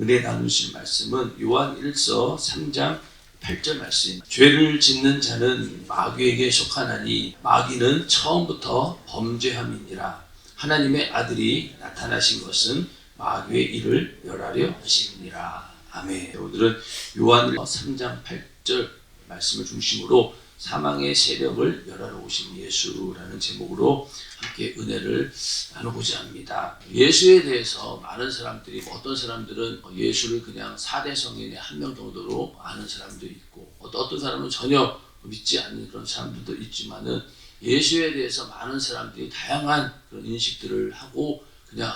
은혜 나누실 말씀은 요한 1서 3장 8절 말씀. 죄를 짓는 자는 마귀에게 속하나니 마귀는 처음부터 범죄함이니라. 하나님의 아들이 나타나신 것은 마귀의 일을 멸하려 하심이니라. 아멘. 오늘은 요한 3장 8절 말씀을 중심으로 사망의 세력을 멸하러 오신 예수라는 제목으로 함께 은혜를 나누고자 합니다. 예수에 대해서 많은 사람들이, 어떤 사람들은 예수를 그냥 4대 성인의 한 명 정도로 아는 사람도 있고, 어떤 사람은 전혀 믿지 않는 그런 사람들도 있지만은, 예수에 대해서 많은 사람들이 다양한 그런 인식들을 하고 그냥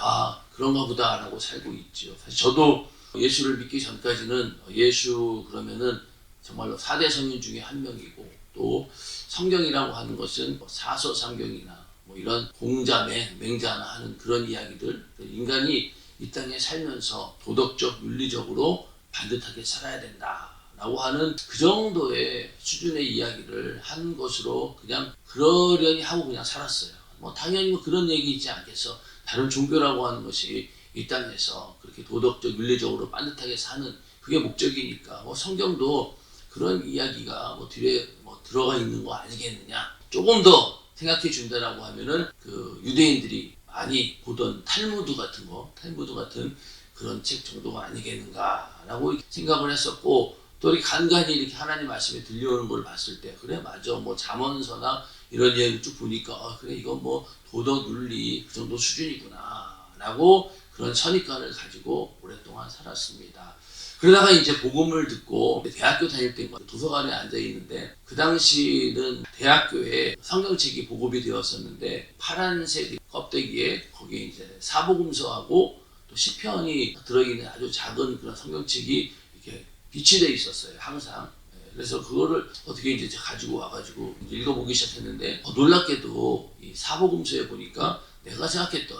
그런가 보다 라고 살고 있죠. 사실 저도 예수를 믿기 전까지는 예수 그러면은 정말로 4대 성인 중에 한 명이고, 또 성경이라고 하는 것은 사서상경이나 이런 공자매, 맹자나 하는 그런 이야기들, 인간이 이 땅에 살면서 도덕적, 윤리적으로 반듯하게 살아야 된다라고 하는 그 정도의 수준의 이야기를 한 것으로 그냥 그러려니 하고 그냥 살았어요. 당연히 그런 얘기 있지 않겠어. 다른 종교라고 하는 것이 이 땅에서 그렇게 도덕적, 윤리적으로 반듯하게 사는 그게 목적이니까 성경도 그런 이야기가 뒤에 들어가 있는 거 아니겠느냐. 조금 더 생각해 준다라고 하면은 그 유대인들이 많이 보던 탈무드 같은 그런 책 정도가 아니겠는가라고 생각을 했었고, 또 이렇게 간간히 이렇게 하나님 말씀에 들려오는 걸 봤을 때, 그래 맞아, 잠언서나 이런 이야기 쭉 보니까 그래 이건 도덕 윤리 그 정도 수준이구나라고 그런 선입관을 가지고 오랫동안 살았습니다. 그러다가 이제 복음을 듣고 대학교 다닐 때 도서관에 앉아 있는데, 그 당시는 대학교에 성경책이 보급이 되었었는데 파란색 껍데기에 거기에 이제 사복음서하고 또 시편이 들어있는 아주 작은 그런 성경책이 이렇게 비치되어 있었어요, 항상. 그래서 그거를 어떻게 이제 가지고 와가지고 읽어보기 시작했는데, 놀랍게도 이 사복음서에 보니까 내가 생각했던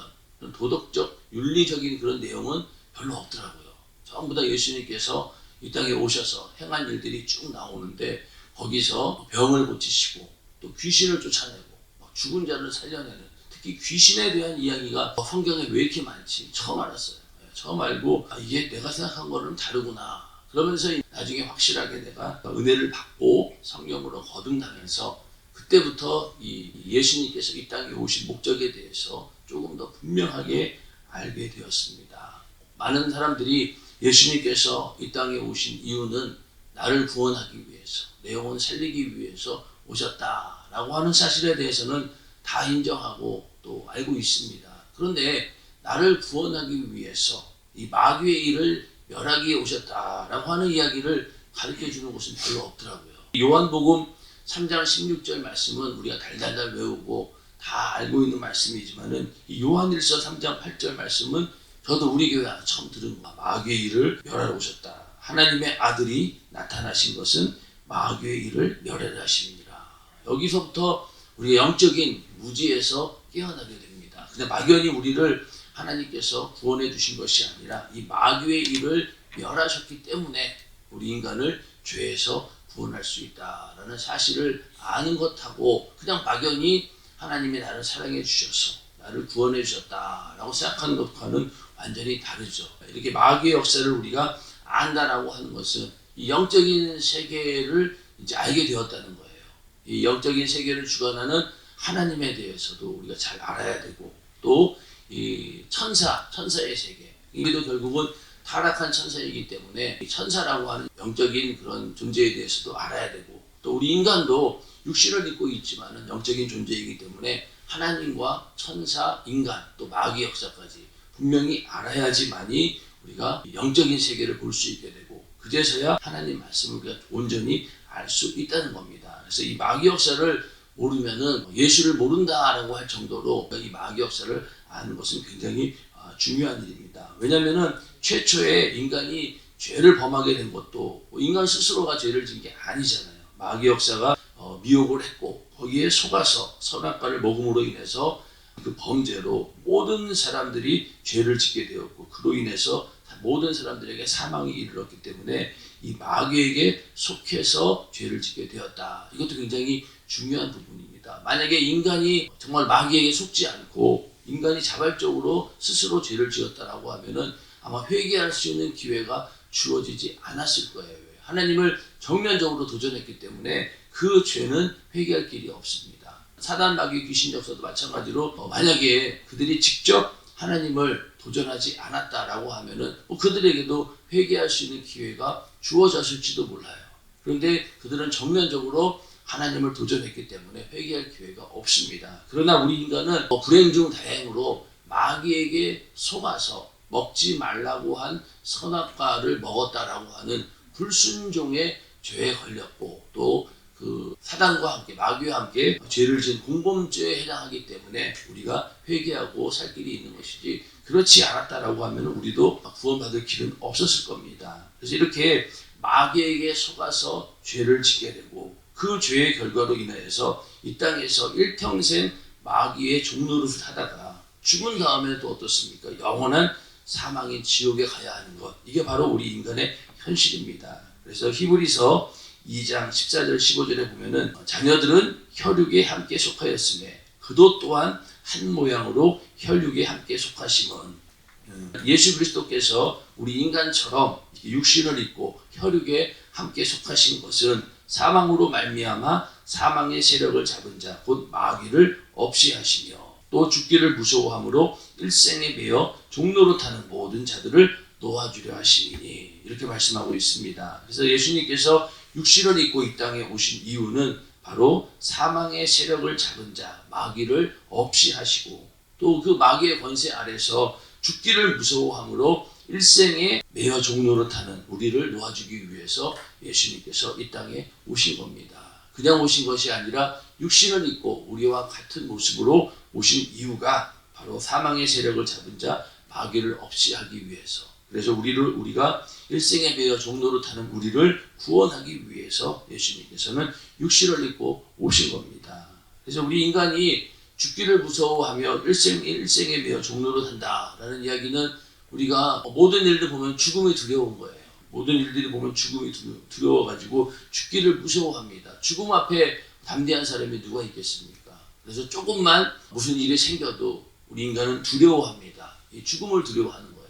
도덕적, 윤리적인 그런 내용은 별로 없더라고요. 전부 다 예수님께서 이 땅에 오셔서 행한 일들이 쭉 나오는데, 거기서 병을 고치시고 또 귀신을 쫓아내고 죽은 자를 살려내는, 특히 귀신에 대한 이야기가 성경에 왜 이렇게 많지 처음 알았어요. 처음 알고 이게 내가 생각한 거는 다르구나. 그러면서 나중에 확실하게 내가 은혜를 받고 성령으로 거듭나면서, 그때부터 이 예수님께서 이 땅에 오신 목적에 대해서 조금 더 분명하게 알게 되었습니다. 많은 사람들이 예수님께서 이 땅에 오신 이유는 나를 구원하기 위해서, 내 영혼 살리기 위해서 오셨다라고 하는 사실에 대해서는 다 인정하고 또 알고 있습니다. 그런데 나를 구원하기 위해서 이 마귀의 일을 멸하기 위해 오셨다라고 하는 이야기를 가르쳐주는 곳은 별로 없더라고요. 요한복음 3장 16절 말씀은 우리가 달달달 외우고 다 알고 있는 말씀이지만은, 이 요한일서 3장 8절 말씀은 저도 우리 교회 처음 들은 거. 마귀의 일을 멸하러 오셨다. 하나님의 아들이 나타나신 것은 마귀의 일을 멸하려 하심이니라. 여기서부터 우리가 영적인 무지에서 깨어나게 됩니다. 근데 막연히 우리를 하나님께서 구원해 주신 것이 아니라 이 마귀의 일을 멸하셨기 때문에 우리 인간을 죄에서 구원할 수 있다라는 사실을 아는 것하고, 그냥 막연히 하나님이 나를 사랑해 주셔서 나를 구원해 주셨다라고 생각하는 것과는 완전히 다르죠. 이렇게 마귀의 역사를 우리가 안다라고 하는 것은 이 영적인 세계를 이제 알게 되었다는 거예요. 이 영적인 세계를 주관하는 하나님에 대해서도 우리가 잘 알아야 되고, 또 이 천사의 세계, 우리도 결국은 타락한 천사이기 때문에 천사라고 하는 영적인 그런 존재에 대해서도 알아야 되고, 또 우리 인간도 육신을 입고 있지만은 영적인 존재이기 때문에 하나님과 천사, 인간, 또 마귀 역사까지 분명히 알아야지만이 우리가 영적인 세계를 볼 수 있게 되고, 그제서야 하나님 말씀을 우리가 온전히 알 수 있다는 겁니다. 그래서 이 마귀 역사를 모르면은 예수를 모른다라고 할 정도로 이 마귀 역사를 아는 것은 굉장히 중요한 일입니다. 왜냐하면은 최초에 인간이 죄를 범하게 된 것도 인간 스스로가 죄를 지은 게 아니잖아요. 마귀 역사가 미혹을 했고, 거기에 속아서 선악과를 먹음으로 인해서 그 범죄로 모든 사람들이 죄를 짓게 되었고, 그로 인해서 모든 사람들에게 사망이 이르렀기 때문에 이 마귀에게 속해서 죄를 짓게 되었다. 이것도 굉장히 중요한 부분입니다. 만약에 인간이 정말 마귀에게 속지 않고 인간이 자발적으로 스스로 죄를 지었다라고 하면은 아마 회개할 수 있는 기회가 주어지지 않았을 거예요. 하나님을 정면적으로 도전했기 때문에 그 죄는 회개할 길이 없습니다. 사단, 마귀, 귀신 역사도 마찬가지로 만약에 그들이 직접 하나님을 도전하지 않았다라고 하면은 그들에게도 회개할 수 있는 기회가 주어졌을지도 몰라요. 그런데 그들은 정면적으로 하나님을 도전했기 때문에 회개할 기회가 없습니다. 그러나 우리 인간은 불행 중 다행으로 마귀에게 속아서 먹지 말라고 한 선악과를 먹었다라고 하는 불순종의 죄에 걸렸고 또 그 사단과 함께 마귀와 함께 죄를 지은 공범죄에 해당하기 때문에 우리가 회개하고 살 길이 있는 것이지 그렇지 않았다라고 하면 우리도 구원받을 길은 없었을 겁니다. 그래서 이렇게 마귀에게 속아서 죄를 짓게 되고 그 죄의 결과로 인하여서 이 땅에서 일평생 마귀의 종노릇을 하다가 죽은 다음에 또 어떻습니까? 영원한 사망의 지옥에 가야 하는 것. 이게 바로 우리 인간의 현실입니다. 그래서 히브리서 2장 14절 15절에 보면은 자녀들은 혈육에 함께 속하였음에 그도 또한 한 모양으로 혈육에 함께 속하심은 예수 그리스도께서 우리 인간처럼 육신을 입고 혈육에 함께 속하신 것은 사망으로 말미암아 사망의 세력을 잡은 자 곧 마귀를 없이 하시며 또 죽기를 무서워함으로 일생에 매여 종노릇하는 모든 자들을 놓아주려 하시니 이렇게 말씀하고 있습니다. 그래서 예수님께서 육신을 입고 이 땅에 오신 이유는 바로 사망의 세력을 잡은 자 마귀를 없이 하시고 또 그 마귀의 권세 아래서 죽기를 무서워함으로 일생에 매여 종노릇하는 우리를 놓아주기 위해서 예수님께서 이 땅에 오신 겁니다. 그냥 오신 것이 아니라 육신을 입고 우리와 같은 모습으로 오신 이유가 바로 사망의 세력을 잡은 자 마귀를 없이 하기 위해서 그래서 우리가 일생에 매여 종노릇하는 우리를 구원하기 위해서 예수님께서는 육신을 입고 오신 겁니다. 그래서 우리 인간이 죽기를 무서워하며 일생에 매여 종노릇한다라는 이야기는 우리가 모든 일들 보면 죽음이 두려운 거예요. 모든 일들이 보면 죽음이 두려워가지고 죽기를 무서워합니다. 죽음 앞에 담대한 사람이 누가 있겠습니까? 그래서 조금만 무슨 일이 생겨도 우리 인간은 두려워합니다. 이 죽음을 두려워하는 거예요.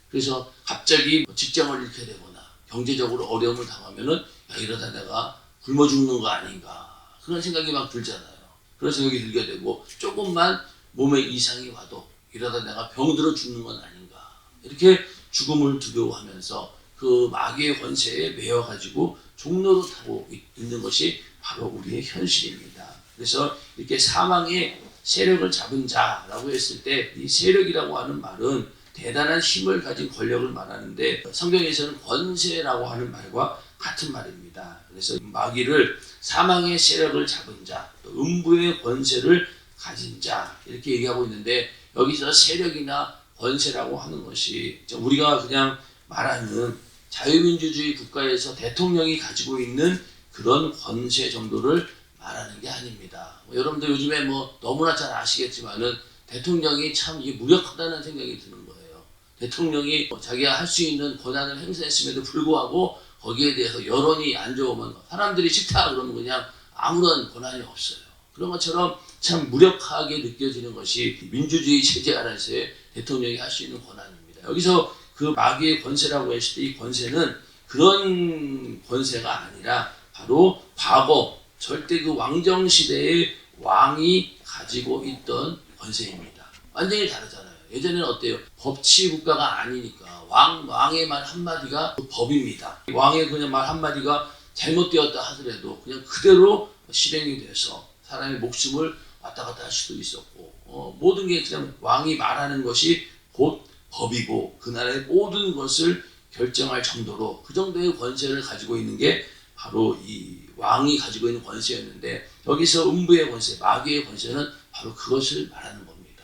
그래서 갑자기 직장을 잃게 되거나 경제적으로 어려움을 당하면은 야 이러다 내가 굶어 죽는 거 아닌가 그런 생각이 막 들잖아요. 그런 생각이 들게 되고 조금만 몸에 이상이 와도 이러다 내가 병들어 죽는 건 아닌가 이렇게 죽음을 두려워하면서 그 마귀의 권세에 매여가지고 종노릇하고 있는 것이 바로 우리의 현실입니다. 그래서 이렇게 사망의 세력을 잡은 자라고 했을 때 이 세력이라고 하는 말은 대단한 힘을 가진 권력을 말하는데 성경에서는 권세라고 하는 말과 같은 말입니다. 그래서 마귀를 사망의 세력을 잡은 자, 또 음부의 권세를 가진 자 이렇게 얘기하고 있는데 여기서 세력이나 권세라고 하는 것이 우리가 그냥 말하는 자유민주주의 국가에서 대통령이 가지고 있는 그런 권세 정도를 말하는 게 아닙니다. 여러분들 요즘에 너무나 잘 아시겠지만은 대통령이 참 이게 무력하다는 생각이 드는 거예요. 대통령이 자기가 할 수 있는 권한을 행사했음에도 불구하고 거기에 대해서 여론이 안 좋으면 사람들이 싫다 그러면 그냥 아무런 권한이 없어요. 그런 것처럼 참 무력하게 느껴지는 것이 민주주의 체제 안에서의 대통령이 할 수 있는 권한입니다. 여기서 그 마귀의 권세라고 했을 때 이 권세는 그런 권세가 아니라 바로 과거 절대 그 왕정시대의 왕이 가지고 있던 권세입니다. 완전히 다르잖아요. 예전에는 어때요? 법치 국가가 아니니까 왕의 말 한마디가 법입니다. 왕의 그냥 말 한마디가 잘못되었다 하더라도 그냥 그대로 실행이 돼서 사람의 목숨을 왔다 갔다 할 수도 있었고 모든 게 그냥 왕이 말하는 것이 곧 법이고 그 나라의 모든 것을 결정할 정도로 그 정도의 권세를 가지고 있는 게 바로 이 왕이 가지고 있는 권세였는데 여기서 음부의 권세, 마귀의 권세는 바로 그것을 말하는 겁니다.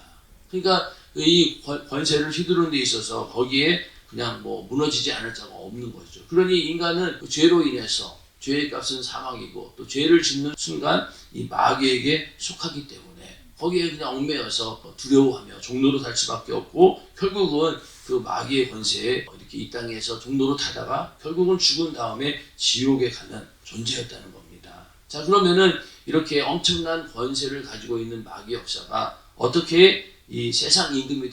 그러니까 이 권세를 휘두르는 데 있어서 거기에 그냥 무너지지 않을 자가 없는 거죠. 그러니 인간은 그 죄로 인해서 죄의 값은 사망이고 또 죄를 짓는 순간 이 마귀에게 속하기 때문에 거기에 그냥 얽매여서 두려워하며 종노릇 할 수밖에 없고 결국은 그 마귀의 권세에 이렇게 이 땅에서 종노릇 하다가 결국은 죽은 다음에 지옥에 가는 존재였다는 겁니다. 자 그러면은 이렇게 엄청난 권세를 가지고 있는 마귀 역사가 어떻게 이 세상 임금이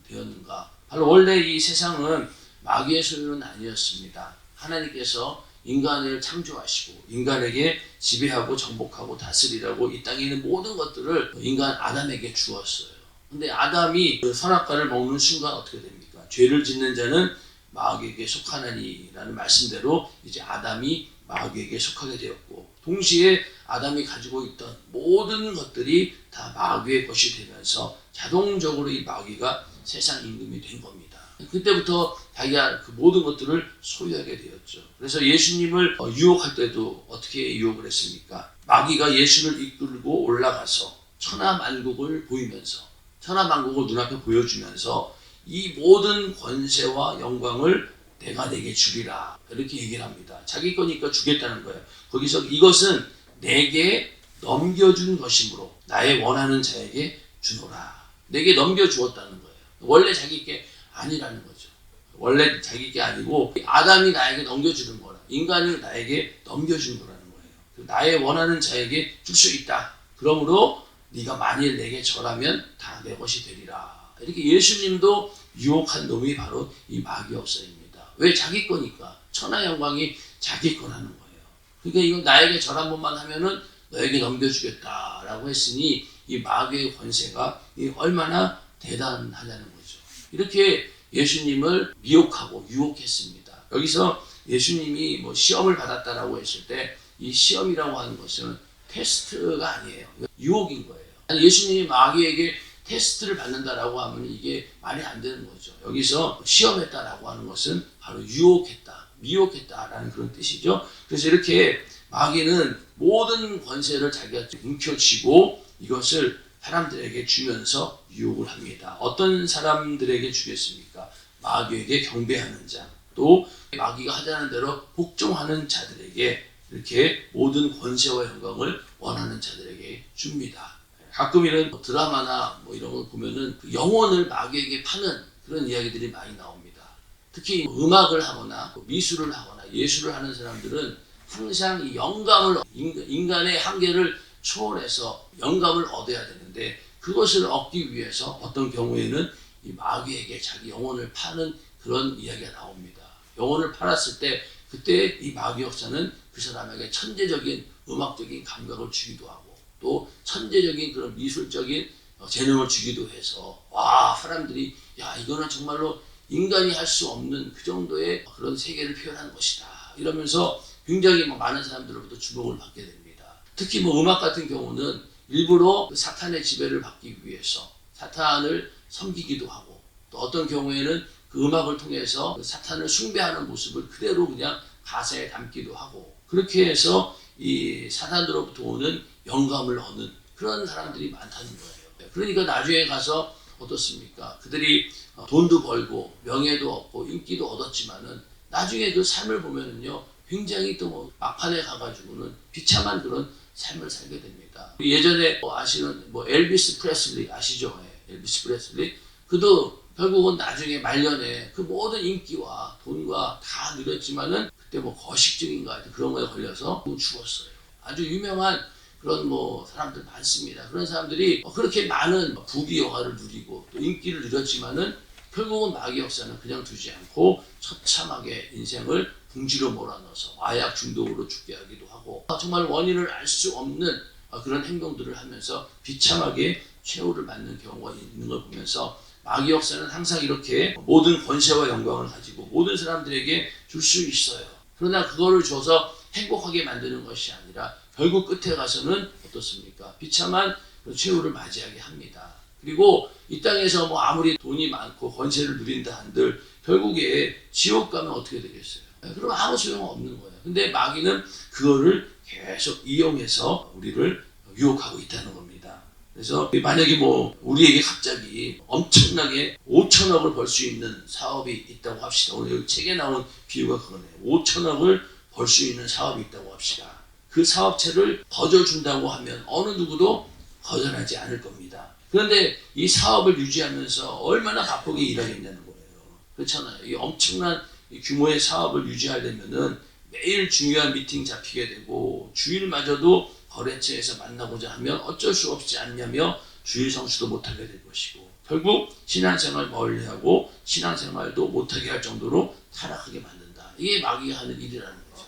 되었는가 바로 원래 이 세상은 마귀의 소유는 아니었습니다. 하나님께서 인간을 창조하시고 인간에게 지배하고 정복하고 다스리라고 이 땅에 있는 모든 것들을 인간 아담에게 주었어요. 근데 아담이 그 선악과를 먹는 순간 어떻게 됩니까? 죄를 짓는 자는 마귀에게 속하나니라는 말씀대로 이제 아담이 마귀에게 속하게 되었고, 동시에 아담이 가지고 있던 모든 것들이 다 마귀의 것이 되면서 자동적으로 이 마귀가 세상 임금이 된 겁니다. 그때부터 자기가 그 모든 것들을 소유하게 되었죠. 그래서 예수님을 유혹할 때도 어떻게 유혹을 했습니까? 마귀가 예수를 이끌고 올라가서 천하만국을 보이면서, 천하만국을 눈앞에 보여주면서 이 모든 권세와 영광을 내가 내게 주리라, 이렇게 얘기를 합니다. 자기 거니까 주겠다는 거예요. 거기서 이것은 내게 넘겨준 것이므로 나의 원하는 자에게 주노라. 내게 넘겨주었다는 거예요. 원래 자기께 아니라는 거죠. 원래 자기게 아니고 아담이 나에게 넘겨주는 거라, 인간이 나에게 넘겨준 거라는 거예요. 나의 원하는 자에게 줄 수 있다. 그러므로 네가 만일 내게 절하면 다 내 것이 되리라. 이렇게 예수님도 유혹한 놈이 바로 이 마귀역사입니다. 왜? 자기 거니까. 천하 영광이 자기 거라는 거예요. 그러니까 이거 나에게 절 한 번만 하면은 너에게 넘겨주겠다라고 했으니 이 마귀의 권세가 얼마나 대단하냐는 거죠. 이렇게 예수님을 미혹하고 유혹했습니다. 여기서 예수님이 뭐 시험을 받았다라고 했을 때 이 시험이라고 하는 것은 테스트가 아니에요. 유혹인 거예요. 예수님이 마귀에게 테스트를 받는다라고 하면 이게 말이 안 되는 거죠. 여기서 시험했다라고 하는 것은 바로 유혹했다, 미혹했다라는 그런 뜻이죠. 그래서 이렇게 마귀는 모든 권세를 자기가 움켜쥐고 이것을 사람들에게 주면서 유혹을 합니다. 어떤 사람들에게 주겠습니까? 마귀에게 경배하는 자, 또 마귀가 하자는 대로 복종하는 자들에게 이렇게 모든 권세와 영광을 원하는 자들에게 줍니다. 가끔 이런 드라마나 뭐 이런 걸 보면은 그 영혼을 마귀에게 파는 그런 이야기들이 많이 나옵니다. 특히 음악을 하거나 미술을 하거나 예술을 하는 사람들은 항상 이 영감을, 인간의 한계를 초월해서 영감을 얻어야 되는데, 그것을 얻기 위해서 어떤 경우에는 이 마귀에게 자기 영혼을 파는 그런 이야기가 나옵니다. 영혼을 팔았을 때 그때 이 마귀 역사는 그 사람에게 천재적인 음악적인 감각을 주기도 하고 또 천재적인 그런 미술적인 재능을 주기도 해서, 와, 사람들이 야, 이거는 정말로 인간이 할 수 없는 그 정도의 그런 세계를 표현한 것이다, 이러면서 굉장히 많은 사람들로부터 주목을 받게 됩니다. 특히 음악 같은 경우는 일부러 사탄의 지배를 받기 위해서 사탄을 섬기기도 하고, 또 어떤 경우에는 그 음악을 통해서 사탄을 숭배하는 모습을 그대로 그냥 가사에 담기도 하고, 그렇게 해서 이 사탄으로부터 오는 영감을 얻는 그런 사람들이 많다는 거예요. 그러니까 나중에 가서 어떻습니까? 그들이 돈도 벌고 명예도 얻고 인기도 얻었지만은 나중에 그 삶을 보면은요, 굉장히 또 막판에 가가지고는 비참한 그런 삶을 살게 됩니다. 예전에 아시는 엘비스 프레슬리 아시죠? 엘비스 프레슬리. 그도 결국은 나중에 말년에 그 모든 인기와 돈과 다 누렸지만은 그때 거식증인가 그런 거에 걸려서 죽었어요. 아주 유명한 그런 사람들 많습니다. 그런 사람들이 그렇게 많은 부귀 영화를 누리고 또 인기를 누렸지만은 결국은 마귀 역사는 그냥 두지 않고 처참하게 인생을 궁지로 몰아넣어서 마약 중독으로 죽게 하기도 하고, 정말 원인을 알 수 없는 그런 행동들을 하면서 비참하게 최후를 맞는 경우가 있는 걸 보면서, 마귀 역사는 항상 이렇게 모든 권세와 영광을 가지고 모든 사람들에게 줄 수 있어요. 그러나 그거를 줘서 행복하게 만드는 것이 아니라 결국 끝에 가서는 어떻습니까? 비참한 최후를 맞이하게 합니다. 그리고 이 땅에서 아무리 돈이 많고 권세를 누린다 한들 결국에 지옥 가면 어떻게 되겠어요? 그럼 아무 소용 없는 거예요. 근데 마귀는 그거를 계속 이용해서 우리를 유혹하고 있다는 겁니다. 그래서 만약에 우리에게 갑자기 엄청나게 5천억을 벌 수 있는 사업이 있다고 합시다. 오늘 여기 책에 나온 비유가 그거네요. 5천억을 벌 수 있는 사업이 있다고 합시다. 그 사업체를 거저준다고 하면 어느 누구도 거절하지 않을 겁니다. 그런데 이 사업을 유지하면서 얼마나 바쁘게 일하겠냐는 거예요. 그렇잖아요. 이 엄청난 규모의 사업을 유지하려면은 매일 중요한 미팅 잡히게 되고, 주일마저도 거래처에서 만나고자 하면 어쩔 수 없지 않냐며 주일 성수도 못하게 될 것이고, 결국 신앙생활 멀리하고 신앙생활도 못하게 할 정도로 타락하게 만든다. 이게 마귀가 하는 일이라는 거죠.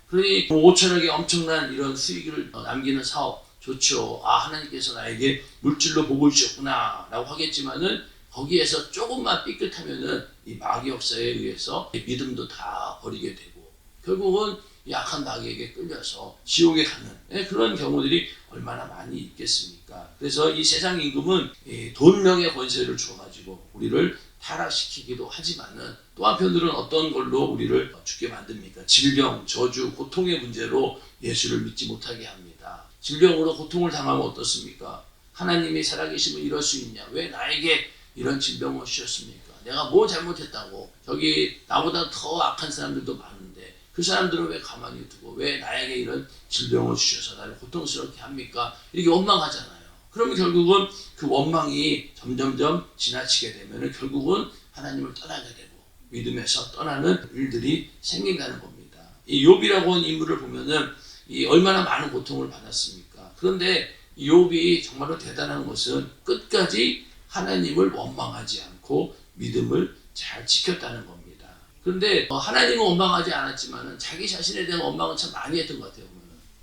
그러니 5천억의 엄청난 이런 수익을 남기는 사업 좋죠. 하나님께서 나에게 물질로 복을 주셨구나 라고 하겠지만은 거기에서 조금만 삐끗하면은 이 마귀 역사에 의해서 믿음도 다 버리게 되고 결국은 약한 마귀에게 끌려서 지옥에 가는 그런 경우들이 얼마나 많이 있겠습니까? 그래서 이 세상 임금은 돈, 명예, 권세를 주어가지고 우리를 타락시키기도 하지만은 또 한편으로는 어떤 걸로 우리를 죽게 만듭니까? 질병, 저주, 고통의 문제로 예수를 믿지 못하게 합니다. 질병으로 고통을 당하면 어떻습니까? 하나님이 살아계시면 이럴 수 있냐? 왜 나에게 이런 질병을 주셨습니까? 내가 뭐 잘못했다고? 저기 나보다 더 악한 사람들도 많은데 그 사람들은 왜 가만히 두고 왜 나에게 이런 질병을 주셔서 나를 고통스럽게 합니까? 이렇게 원망하잖아요. 그러면 결국은 그 원망이 점점점 지나치게 되면 결국은 하나님을 떠나게 되고 믿음에서 떠나는 일들이 생긴다는 겁니다. 이 욥이라고 하는 인물을 보면은 이 얼마나 많은 고통을 받았습니까? 그런데 이 욥이 정말로 대단한 것은 끝까지 하나님을 원망하지 않고 믿음을 잘 지켰다는 겁니다. 그런데 하나님은 원망하지 않았지만 자기 자신에 대한 원망은 참 많이 했던 것 같아요.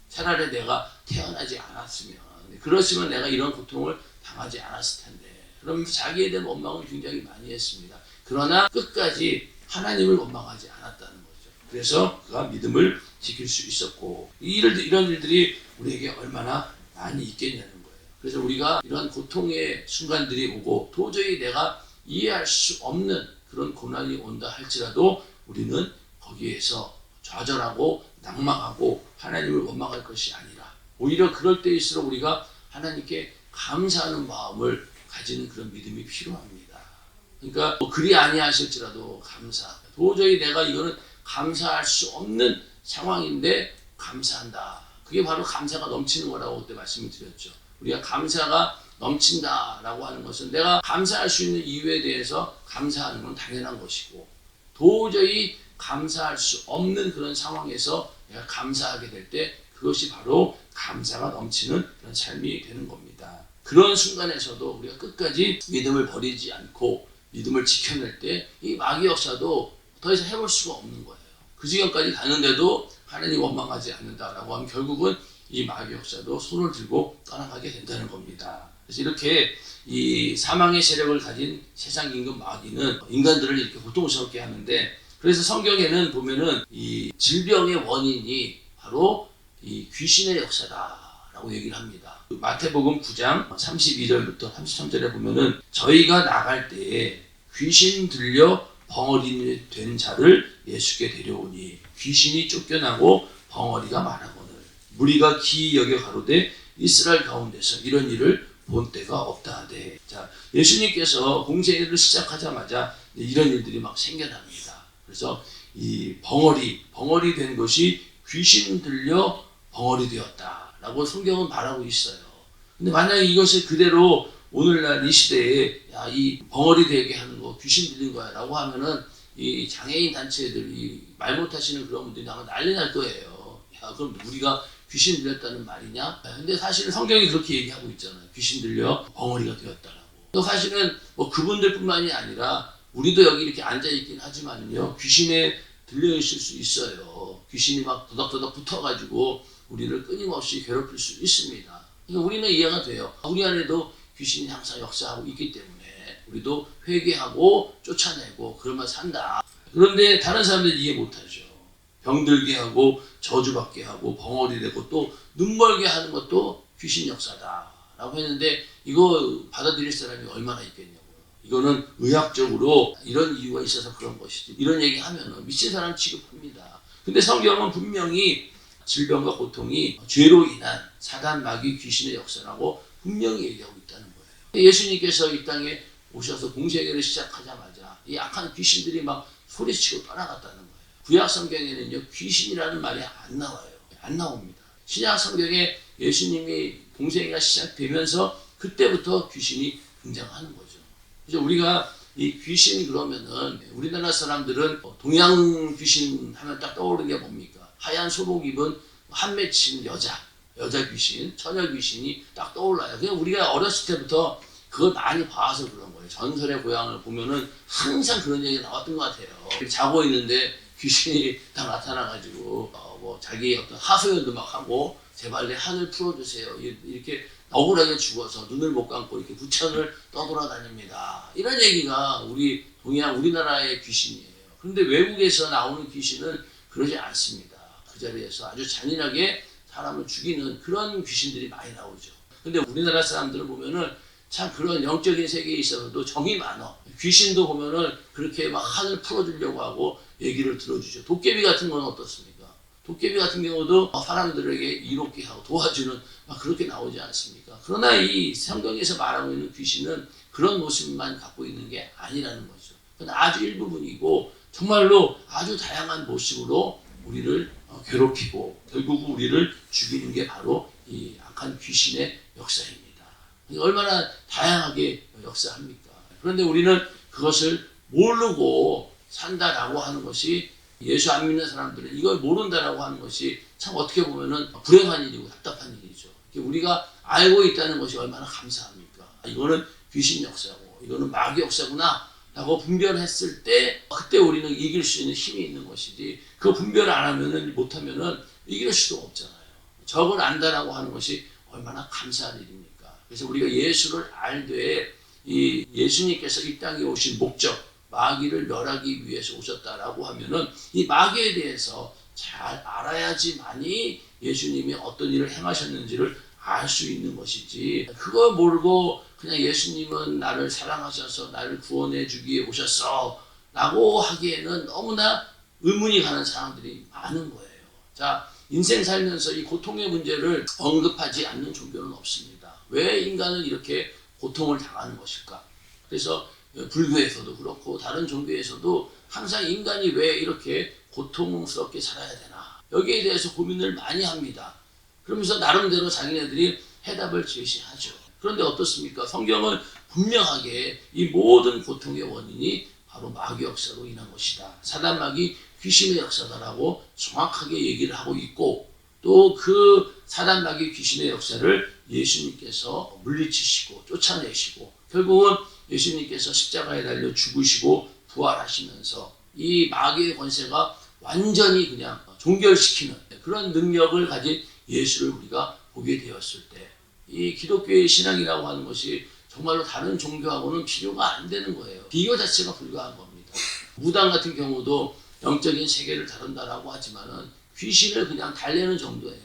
차라리 내가 태어나지 않았으면, 그렇지만 내가 이런 고통을 당하지 않았을 텐데, 그러면서 자기에 대한 원망을 굉장히 많이 했습니다. 그러나 끝까지 하나님을 원망하지 않았다는 거죠. 그래서 그가 믿음을 지킬 수 있었고, 이런 일들이 우리에게 얼마나 많이 있겠냐는 거예요. 그래서 우리가 이런 고통의 순간들이 오고 도저히 내가 이해할 수 없는 그런 고난이 온다 할지라도 우리는 거기에서 좌절하고 낭망하고 하나님을 원망할 것이 아니라 오히려 그럴 때일수록 우리가 하나님께 감사하는 마음을 가지는 그런 믿음이 필요합니다. 그러니까 그리 아니하실지라도 감사. 도저히 내가 이거는 감사할 수 없는 상황인데 감사한다. 그게 바로 감사가 넘치는 거라고 그때 말씀을 드렸죠. 우리가 감사가 넘친다라고 하는 것은 내가 감사할 수 있는 이유에 대해서 감사하는 건 당연한 것이고 도저히 감사할 수 없는 그런 상황에서 내가 감사하게 될 때 그것이 바로 감사가 넘치는 그런 삶이 되는 겁니다. 그런 순간에서도 우리가 끝까지 믿음을 버리지 않고 믿음을 지켜낼 때 이 마귀 역사도 더 이상 해볼 수가 없는 거예요. 그 지경까지 가는데도 하나님 원망하지 않는다라고 하면 결국은 이 마귀 역사도 손을 들고 떠나가게 된다는 겁니다. 그래서 이렇게 이 사망의 세력을 가진 세상 임금 마귀는 인간들을 이렇게 고통스럽게 하는데 그래서 성경에는 보면은 이 질병의 원인이 바로 이 귀신의 역사다라고 얘기를 합니다. 마태복음 9장 32절부터 33절에 보면은 저희가 나갈 때에 귀신 들려 벙어리 된 자를 예수께 데려오니 귀신이 쫓겨나고 벙어리가 많아거늘 무리가 기이 여겨 가로되 이스라엘 가운데서 이런 일을 본 때가 없다 하되. 자, 예수님께서 공생애를 시작하자마자 이런 일들이 막 생겨납니다. 그래서 이 벙어리 된 것이 귀신 들려 벙어리 되었다라고 성경은 말하고 있어요. 근데 만약에 이것을 그대로 오늘날 이 시대에 야, 이 벙어리 되게 하는 거 귀신 들린 거야 라고 하면은 이 장애인 단체들이 말 못하시는 그런 분들이 아마 난리 날 거예요. 야, 그럼 우리가 귀신 들렸다는 말이냐? 근데 사실은 성경이 그렇게 얘기하고 있잖아요. 귀신 들려 벙어리가 되었다라고. 또 사실은 뭐 그분들뿐만이 아니라 우리도 여기 이렇게 앉아있긴 하지만요. 귀신에 들려 있을 수 있어요. 귀신이 막 도닥도닥 붙어가지고 우리를 끊임없이 괴롭힐 수 있습니다. 그러니까 우리는 이해가 돼요. 우리 안에도 귀신이 항상 역사하고 있기 때문에 우리도 회개하고 쫓아내고 그러면 산다. 그런데 다른 사람들은 이해 못하죠. 병들게 하고 저주받게 하고 벙어리 되고 또 눈멀게 하는 것도 귀신 역사다라고 했는데 이거 받아들일 사람이 얼마나 있겠냐고요. 이거는 의학적으로 이런 이유가 있어서 그런 것이지. 이런 얘기하면 미친 사람 취급합니다. 근데 성경은 분명히 질병과 고통이 죄로 인한 사단, 마귀, 귀신의 역사라고 분명히 얘기하고 있다는 거예요. 예수님께서 이 땅에 오셔서 공생애를 시작하자마자 이 악한 귀신들이 막 소리치고 떠나갔다는 거예요. 구약 성경에는요 귀신이라는 말이 안 나와요. 안 나옵니다. 신약 성경에 예수님이 공생애가 시작되면서 그때부터 귀신이 등장하는 거죠. 그래서 우리가 이 귀신 그러면은 우리나라 사람들은 동양 귀신 하면 딱 떠오르는 게 뭡니까? 하얀 소복 입은 한 맺힌 여자 귀신, 처녀 귀신이 딱 떠올라요. 그냥 우리가 어렸을 때부터 그걸 많이 봐서 그런 거예요. 전설의 고향을 보면은 항상 그런 얘기가 나왔던 것 같아요. 자고 있는데 귀신이 다 나타나가지고 뭐 자기 어떤 하소연도 막 하고 제발 내 한을 풀어주세요. 이렇게 억울하게 죽어서 눈을 못 감고 이렇게 부천을 떠돌아다닙니다. 이런 얘기가 우리나라의 귀신이에요. 그런데 외국에서 나오는 귀신은 그러지 않습니다. 그 자리에서 아주 잔인하게 사람을 죽이는 그런 귀신들이 많이 나오죠. 근데 우리나라 사람들을 보면은 참 그런 영적인 세계에 있어서도 정이 많아. 귀신도 보면은 그렇게 막 한을 풀어주려고 하고 얘기를 들어주죠. 도깨비 같은 건 어떻습니까? 도깨비 같은 경우도 사람들에게 이롭게 하고 도와주는 막 그렇게 나오지 않습니까? 그러나 이 성경에서 말하고 있는 귀신은 그런 모습만 갖고 있는 게 아니라는 거죠. 그건 아주 일부분이고 정말로 아주 다양한 모습으로 우리를 괴롭히고 결국 우리를 죽이는 게 바로 이 악한 귀신의 역사입니다. 얼마나 다양하게 역사합니까? 그런데 우리는 그것을 모르고 산다라고 하는 것이 예수 안 믿는 사람들은 이걸 모른다라고 하는 것이 참 어떻게 보면은 불행한 일이고 답답한 일이죠. 우리가 알고 있다는 것이 얼마나 감사합니까? 이거는 귀신 역사고 이거는 마귀 역사구나 라고 분별했을 때 그때 우리는 이길 수 있는 힘이 있는 것이지 그 분별을 안 하면은 못하면은 이길 수도 없잖아요. 적을 안다라고 하는 것이 얼마나 감사한 일입니까? 그래서 우리가 예수를 알되 이 예수님께서 이 땅에 오신 목적 마귀를 멸하기 위해서 오셨다라고 하면은 이 마귀에 대해서 잘 알아야지만이 예수님이 어떤 일을 행하셨는지를 알 수 있는 것이지 그거 모르고 그냥 예수님은 나를 사랑하셔서 나를 구원해 주기에 오셨어 라고 하기에는 너무나 의문이 가는 사람들이 많은 거예요. 자, 인생 살면서 이 고통의 문제를 언급하지 않는 종교는 없습니다. 왜 인간은 이렇게 고통을 당하는 것일까? 그래서 불교에서도 그렇고 다른 종교에서도 항상 인간이 왜 이렇게 고통스럽게 살아야 되나 여기에 대해서 고민을 많이 합니다. 그러면서 나름대로 자기네들이 해답을 제시하죠. 그런데 어떻습니까? 성경은 분명하게 이 모든 고통의 원인이 바로 마귀 역사로 인한 것이다. 사단 마귀 귀신의 역사다라고 정확하게 얘기를 하고 있고 또 그 사단 마귀 귀신의 역사를 예수님께서 물리치시고 쫓아내시고 결국은 예수님께서 십자가에 달려 죽으시고 부활하시면서 이 마귀의 권세가 완전히 그냥 종결시키는 그런 능력을 가진 예수를 우리가 보게 되었을 때 이 기독교의 신앙이라고 하는 것이 정말로 다른 종교하고는 비교가 안 되는 거예요. 비교 자체가 불가한 겁니다. 무당 같은 경우도 영적인 세계를 다룬다라고 하지만은 귀신을 그냥 달래는 정도예요.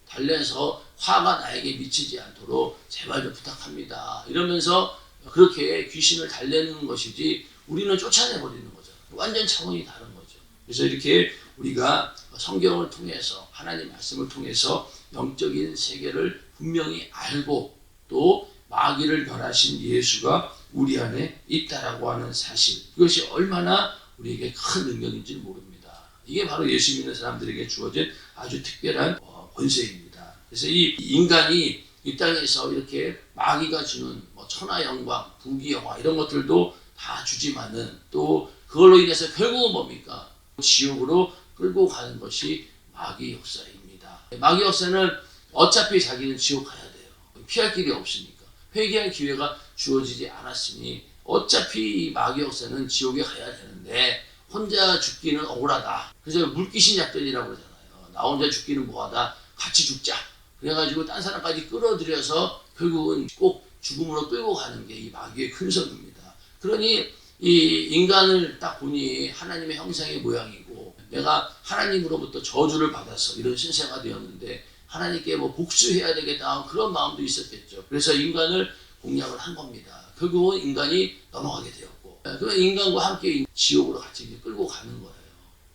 달래서 화가 나에게 미치지 않도록 제발 좀 부탁합니다. 이러면서 그렇게 귀신을 달래는 것이지 우리는 쫓아내버리는 거죠. 완전 차원이 다른 거죠. 그래서 이렇게 우리가 성경을 통해서 하나님 말씀을 통해서 영적인 세계를 분명히 알고 또 마귀를 멸하신 예수가 우리 안에 있다라고 하는 사실 이것이 얼마나 우리에게 큰 능력인지 모릅니다. 이게 바로 예수 믿는 사람들에게 주어진 아주 특별한 권세입니다. 그래서 이 인간이 이 땅에서 이렇게 마귀가 주는 천하 영광, 부귀 영화 이런 것들도 다 주지만은 또 그걸로 인해서 결국은 뭡니까? 지옥으로 끌고 가는 것이 마귀 역사입니다. 마귀 역사는 어차피 자기는 지옥 가야 돼요. 피할 길이 없으니까. 회개할 기회가 주어지지 않았으니 어차피 이 마귀 역사는 지옥에 가야 되는데 혼자 죽기는 억울하다. 그래서 물귀신 작전이라고 그러잖아요. 나 혼자 죽기는 뭐하다. 같이 죽자. 그래가지고 딴 사람까지 끌어들여서 결국은 꼭 죽음으로 끌고 가는 게 이 마귀의 큰 성입니다. 그러니 이 인간을 딱 보니 하나님의 형상의 모양이고 내가 하나님으로부터 저주를 받아서 이런 신세가 되었는데 하나님께 복수해야 되겠다 그런 마음도 있었겠죠. 그래서 인간을 공략을 한 겁니다. 결국은 인간이 넘어가게 되었고 그 인간과 함께 지옥으로 같이 끌고 가는 거예요.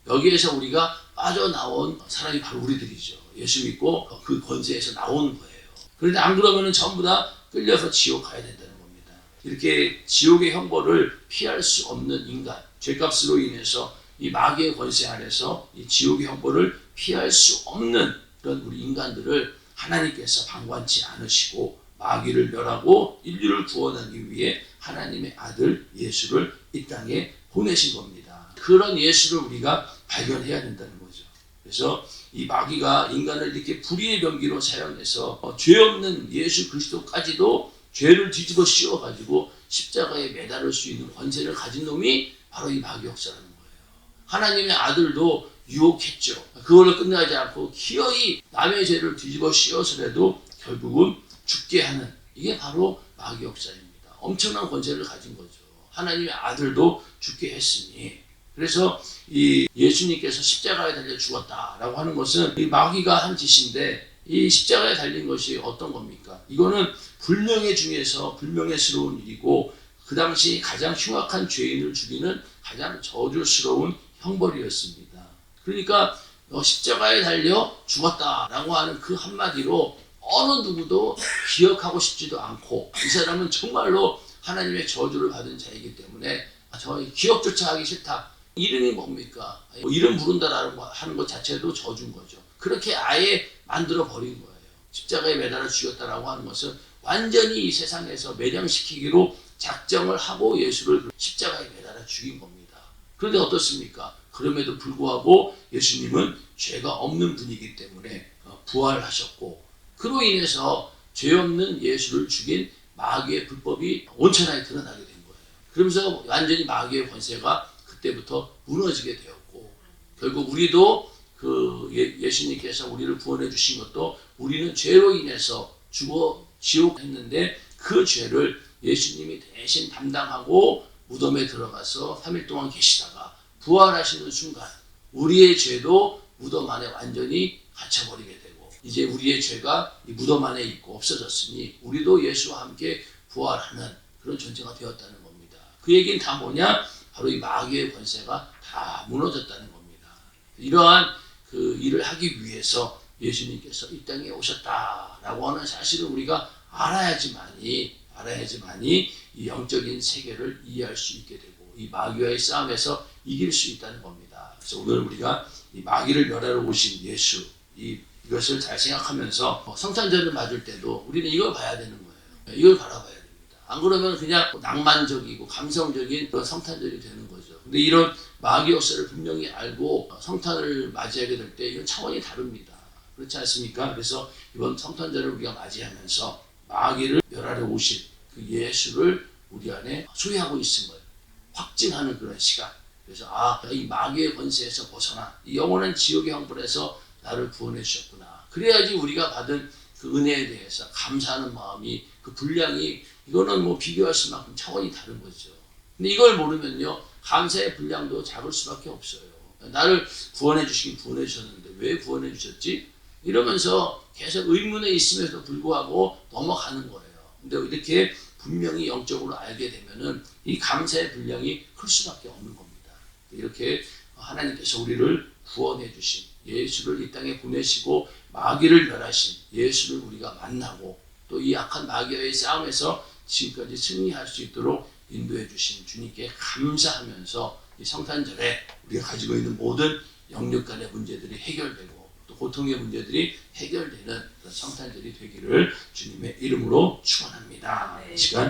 여기에서 우리가 빠져나온 사람이 바로 우리들이죠. 예수 믿고 그 권세에서 나오는 거예요. 그런데 안 그러면은 전부 다 끌려서 지옥 가야 된다는 겁니다. 이렇게 지옥의 형벌을 피할 수 없는 인간, 죄값으로 인해서 이 마귀의 권세 안에서 이 지옥의 형벌을 피할 수 없는 그런 우리 인간들을 하나님께서 방관치 않으시고 마귀를 멸하고 인류를 구원하기 위해 하나님의 아들 예수를 이 땅에 보내신 겁니다. 그런 예수를 우리가 발견해야 된다는 거죠. 그래서 이 마귀가 인간을 이렇게 불의의 병기로 사용해서 죄 없는 예수 그리스도까지도 죄를 뒤집어 씌워가지고 십자가에 매달을 수 있는 권세를 가진 놈이 바로 이 마귀 역사라는 거예요. 하나님의 아들도 유혹했죠. 그걸로 끝나지 않고 기어이 남의 죄를 뒤집어 씌워서라도 결국은 죽게 하는, 이게 바로 마귀 역사입니다. 엄청난 권세를 가진 거죠. 하나님의 아들도 죽게 했으니. 그래서 이 예수님께서 십자가에 달려 죽었다라고 하는 것은 이 마귀가 한 짓인데, 이 십자가에 달린 것이 어떤 겁니까? 이거는 불명예 중에서 불명예스러운 일이고, 그 당시 가장 흉악한 죄인을 죽이는 가장 저주스러운 형벌이었습니다. 그러니까 십자가에 달려 죽었다라고 하는 그 한마디로 어느 누구도 기억하고 싶지도 않고, 이 사람은 정말로 하나님의 저주를 받은 자이기 때문에 저 기억조차 하기 싫다. 이름이 뭡니까? 이름 부른다라는 거 하는 것 자체도 저주인 거죠. 그렇게 아예 만들어 버린 거예요. 십자가에 매달아 죽였다라고 하는 것은 완전히 이 세상에서 매장시키기로 작정을 하고 예수를 십자가에 매달아 죽인 겁니다. 그런데 어떻습니까? 그럼에도 불구하고 예수님은 죄가 없는 분이기 때문에 부활하셨고, 그로 인해서 죄 없는 예수를 죽인 마귀의 불법이 온천하게 드러나게 된 거예요. 그러면서 완전히 마귀의 권세가 그때부터 무너지게 되었고, 결국 우리도 그 예수님께서 우리를 구원해 주신 것도 우리는 죄로 인해서 죽어 지옥했는데, 그 죄를 예수님이 대신 담당하고 무덤에 들어가서 3일 동안 계시다가 부활하시는 순간 우리의 죄도 무덤 안에 완전히 갇혀버리게 되고, 이제 우리의 죄가 이 무덤 안에 있고 없어졌으니 우리도 예수와 함께 부활하는 그런 존재가 되었다는 겁니다. 그 얘기는 다 뭐냐? 바로 이 마귀의 권세가 다 무너졌다는 겁니다. 이러한 그 일을 하기 위해서 예수님께서 이 땅에 오셨다라고 하는 사실을 우리가 알아야지만이 이 영적인 세계를 이해할 수 있게 되고, 이 마귀와의 싸움에서 이길 수 있다는 겁니다. 그래서 오늘 우리가 이 마귀를 멸하러 오신 예수, 이것을 잘 생각하면서 성탄절을 맞을 때도 우리는 이걸 봐야 되는 거예요. 이걸 바라봐야 됩니다. 안 그러면 그냥 낭만적이고 감성적인 그런 성탄절이 되는 거죠. 근데 이런 마귀 역사를 분명히 알고 성탄을 맞이하게 될 때 이건 차원이 다릅니다. 그렇지 않습니까? 그래서 이번 성탄절을 우리가 맞이하면서 마귀를 멸하러 오신 그 예수를 우리 안에 소유하고 있음을 확증하는 그런 시간. 그래서 이 마귀의 권세에서 벗어나 이 영원한 지옥의 형벌에서 나를 구원해 주셨구나. 그래야지 우리가 받은 그 은혜에 대해서 감사하는 마음이, 그 분량이, 이거는 뭐 비교할 수만큼 차원이 다른 거죠. 근데 이걸 모르면요, 감사의 분량도 작을 수밖에 없어요. 나를 구원해 주시긴 구원해 주셨는데 왜 구원해 주셨지? 이러면서 계속 의문에 있음에도 불구하고 넘어가는 거예요. 근데 이렇게 분명히 영적으로 알게 되면은 이 감사의 분량이 클 수밖에 없는 겁니다. 이렇게 하나님께서 우리를 구원해 주신 예수를 이 땅에 보내시고 마귀를 멸하신 예수를 우리가 만나고, 또 이 악한 마귀와의 싸움에서 지금까지 승리할 수 있도록 인도해 주신 주님께 감사하면서 이 성탄절에 우리가 가지고 있는 모든 영육 간의 문제들이 해결되고 또 고통의 문제들이 해결되는 그런 성탄절이 되기를 주님의 이름으로 축원합니다. 이 시간